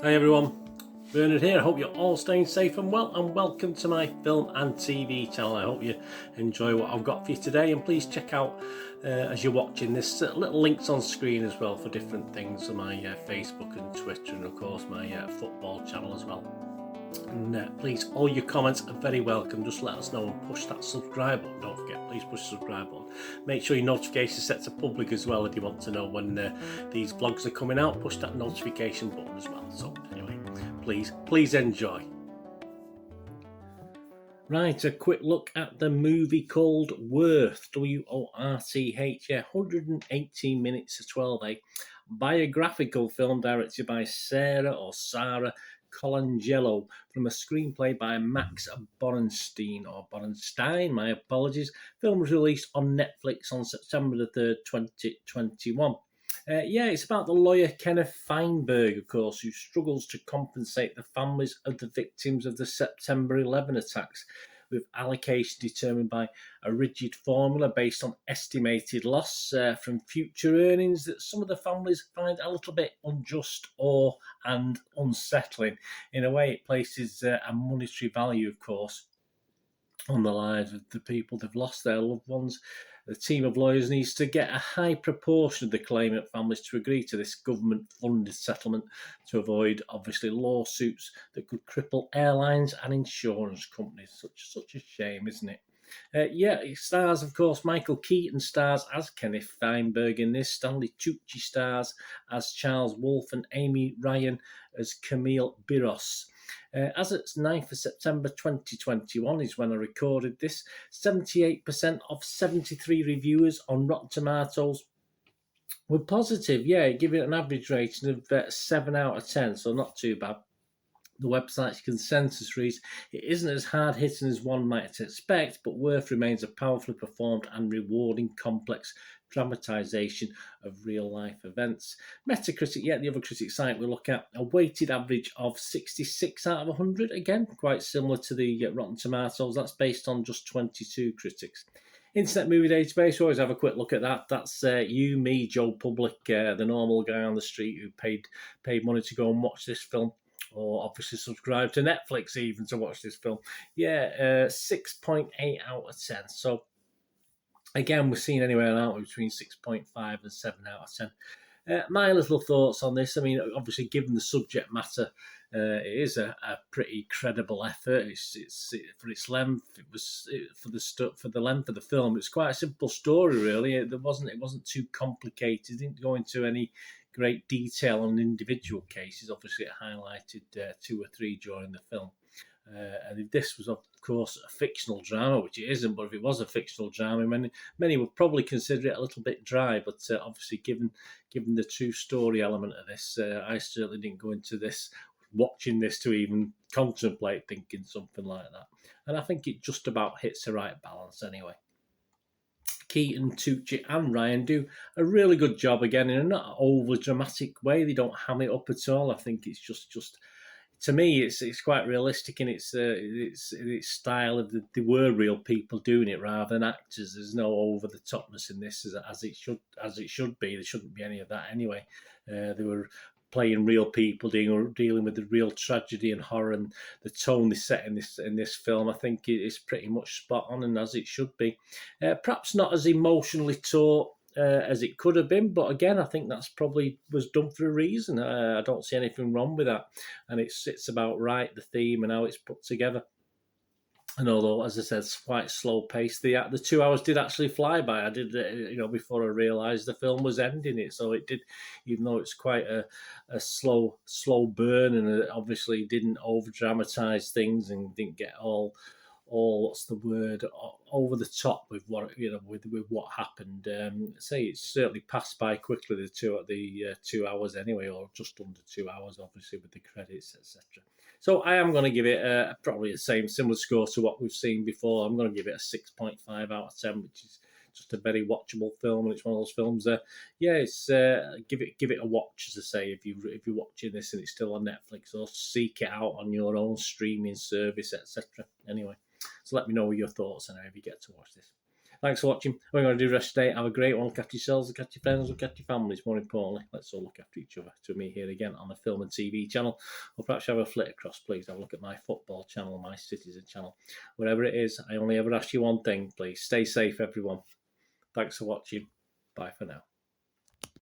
Hi everyone, Bernard here. I hope you're all staying safe and well, and welcome to my film and TV channel. I hope you enjoy what I've got for you today, and please check out as you're watching this little links on screen as well for different things on my Facebook and Twitter, and of course my football channel as well. And please, all your comments are very welcome. Just let us know and push that subscribe button. Don't forget, please push the subscribe button. Make sure your notifications set to public as well if you want to know when these vlogs are coming out. Push that notification button as well. So anyway, please enjoy. Right, a quick look at the movie called Worth, W-O-R-T-H, 118 minutes to 12, a biographical film directed by Sarah Colangelo from a screenplay by Max Borenstein, my apologies. Film was released on Netflix on September the 3rd, 2021. It's about the lawyer Kenneth Feinberg, of course, who struggles to compensate the families of the victims of the September 11 attacks, with allocation determined by a rigid formula based on estimated loss from future earnings that some of the families find a little bit unjust and unsettling. In a way, it places a monetary value, of course, on the lives of the people they've lost their loved ones. The team of lawyers needs to get a high proportion of the claimant families to agree to this government-funded settlement to avoid, obviously, lawsuits that could cripple airlines and insurance companies. Such a shame, isn't it? It stars, of course, Michael Keaton stars as Kenneth Feinberg in this. Stanley Tucci stars as Charles Wolfe, and Amy Ryan as Camille Biros. As it's 9th of September 2021 is when I recorded this, 78% of 73 reviewers on Rotten Tomatoes were positive. Giving it an average rating of 7 out of 10, so not too bad. The website's consensus reads, "It isn't as hard-hitting as one might expect, but Worth remains a powerfully performed and rewarding complex dramatisation of real-life events." Metacritic, the other critic site we look at, a weighted average of 66 out of 100. Again, quite similar to the Rotten Tomatoes. That's based on just 22 critics. Internet Movie Database, always have a quick look at that. That's you, me, Joe Public, the normal guy on the street who paid money to go and watch this film, or obviously subscribe to Netflix even to watch this film. 6.8 out of 10. So again, we're seeing anywhere out between 6.5 and 7 out of 10. My little thoughts on this. I mean, obviously, given the subject matter, it is a pretty credible effort. It's for its length. It was for the length of the film. It's quite a simple story, really. It wasn't too complicated. It didn't go into any great detail on individual cases. Obviously, it highlighted 2 or 3 during the film. And if this was, of course, a fictional drama, which it isn't, but if it was a fictional drama, many would probably consider it a little bit dry. But obviously, given the true story element of this, I certainly didn't go into this watching this to even contemplate thinking something like that. And I think it just about hits the right balance anyway. Keaton, Tucci and Ryan do a really good job again in a not overly dramatic way. They don't ham it up at all. I think it's just to me, it's quite realistic in its style of they were real people doing it rather than actors. There's no over the topness in this as it should be. There shouldn't be any of that anyway. They were playing real people, dealing with the real tragedy and horror, and the tone they set in this film, I think, is pretty much spot on and as it should be. Perhaps not as emotionally taut as it could have been, but again, I think that's probably was done for a reason. I don't see anything wrong with that, and it sits about right, the theme and how it's put together. And although, as I said, it's quite slow paced, the 2 hours did actually fly by. I did, before I realised the film was ending it. So it did, even though it's quite a slow burn, and obviously didn't over dramatise things and didn't get all what's the word, over the top with what with what happened. It certainly passed by quickly the 2 hours anyway, or just under 2 hours, obviously with the credits, etc. So I am going to give it probably the similar score to what we've seen before. I'm going to give it a 6.5 out of 10, which is just a very watchable film, and it's one of those films. It's give it a watch, as I say, if you're watching this and it's still on Netflix, or seek it out on your own streaming service, etc. Anyway, so let me know your thoughts and how you get to watch this. Thanks for watching. We're going to do the rest of the day. Have a great one. Look after yourselves, look after your friends, look after your families. More importantly, let's all look after each other. To me here again on the Film and TV channel. Or perhaps have a flick across, please. Have a look at my football channel, my citizen channel. Whatever it is, I only ever ask you one thing, please. Stay safe, everyone. Thanks for watching. Bye for now.